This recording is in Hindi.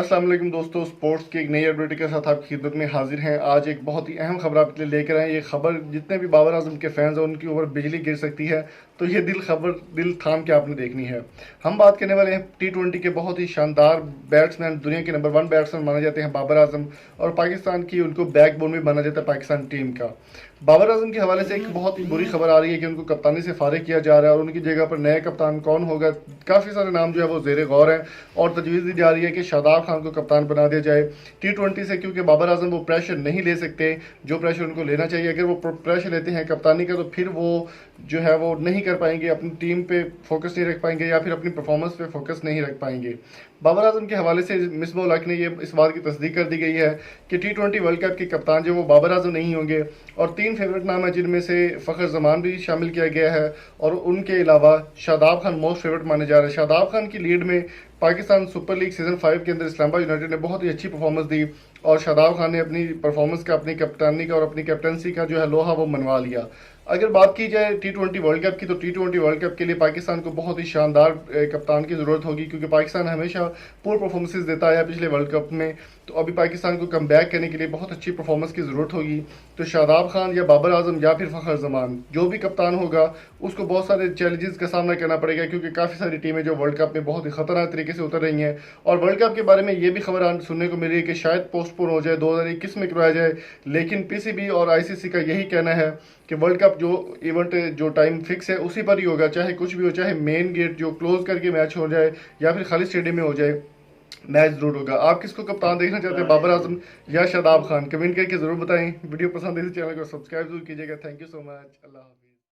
अस्सलाम वालेकुम दोस्तों, स्पोर्ट्स की एक नई अपडेट के साथ आपकी खिदमत में हाजिर हैं। आज एक बहुत ही अहम खबर आपके लिए लेकर आए। ये खबर जितने भी बाबर आजम के फैंस हैं उनके ऊपर बिजली गिर सकती है, तो ये दिल थाम के आपने देखनी है। हम बात करने वाले हैं T20 के बहुत ही शानदार बैट्समैन, दुनिया के नंबर 1 बैट्समैन माने जाते हैं बाबर आजम, और पाकिस्तान की उनको बैकबोन भी माना जाता है पाकिस्तान टीम का। बाबर आजम के हवाले से एक बहुत ही बुरी खबर आ रही है कि उनको कप्तानी से फारिग किया जा रहा है और उनकी जगह पर नया कप्तान कौन होगा। काफ़ी सारे नाम जो है वो जेर गौर हैं और तजवीज़ दी जा रही है कि शादाब खान को कप्तान बना दिया जाए T20 से, क्योंकि बाबर आजम वो प्रेशर नहीं ले सकते जो प्रेशर उनको लेना चाहिए। अगर वो प्रेशर लेते हैं कप्तानी का तो फिर वो जो है वो नहीं कर पाएंगे, अपनी टीम पे फोकस नहीं रख पाएंगे या फिर अपनी परफॉर्मेंस पे फोकस नहीं रख पाएंगे। बाबर आजम के हवाले से मिसबाह-उल हक ने ये इस बात की तस्दीक कर दी गई है कि T20 वर्ल्ड कप के कप्तान जो वो बाबर आजम नहीं होंगे, और 3 फेवरेट नाम है जिनमें से फ़खर जमान भी शामिल किया गया है और उनके अलावा शादाब खान मोस्ट फेवरेट माने जा रहे हैं। शादाब खान की लीड में पाकिस्तान सुपर लीग सीज़न 5 के अंदर इस्लामाबाद यूनाइटेड ने बहुत ही अच्छी परफॉर्मेंस दी और शादाब खान ने अपनी परफॉर्मेंस का, अपनी कप्तानी का और अपनी कैप्टनसी का जो है लोहा वो मनवा लिया। अगर बात की जाए T20 वर्ल्ड कप की, तो T20 वर्ल्ड कप के लिए पाकिस्तान को बहुत ही शानदार कप्तान की ज़रूरत होगी, क्योंकि पाकिस्तान हमेशा पूर परफॉर्मेंसेस देता है पिछले वर्ल्ड कप में। तो अभी पाकिस्तान को कम बैक करने के लिए बहुत अच्छी परफॉर्मेंस की ज़रूरत होगी। तो शादाब खान या बाबर आजम या फिर फ़खर जमान, जो भी कप्तान होगा उसको बहुत सारे चैलेंजेस का सामना करना पड़ेगा, क्योंकि काफ़ी सारी टीमें जो वर्ल्ड कप में बहुत ही ख़तरनाक तरीके से उतर रही हैं। और वर्ल्ड कप के बारे में ये भी खबर सुनने को मिल रही है कि शायद पोस्टपोन हो जाए, 2021 में करवाया जाए। लेकिन PCB और ICC का यही कहना है कि वर्ल्ड कप जो इवेंट जो टाइम फिक्स है उसी पर ही होगा, चाहे कुछ भी हो, चाहे मेन गेट जो क्लोज करके मैच हो जाए या फिर खाली स्टेडियम में हो जाए, मैच जरूर होगा। आप किसको कप्तान देखना चाहते हैं, बाबर आजम या शादाब खान? कमेंट करके जरूर बताएं। वीडियो पसंद है तो चैनल को सब्सक्राइब जरूर कीजिएगा। Thank you so much. अल्लाह हाफिज़।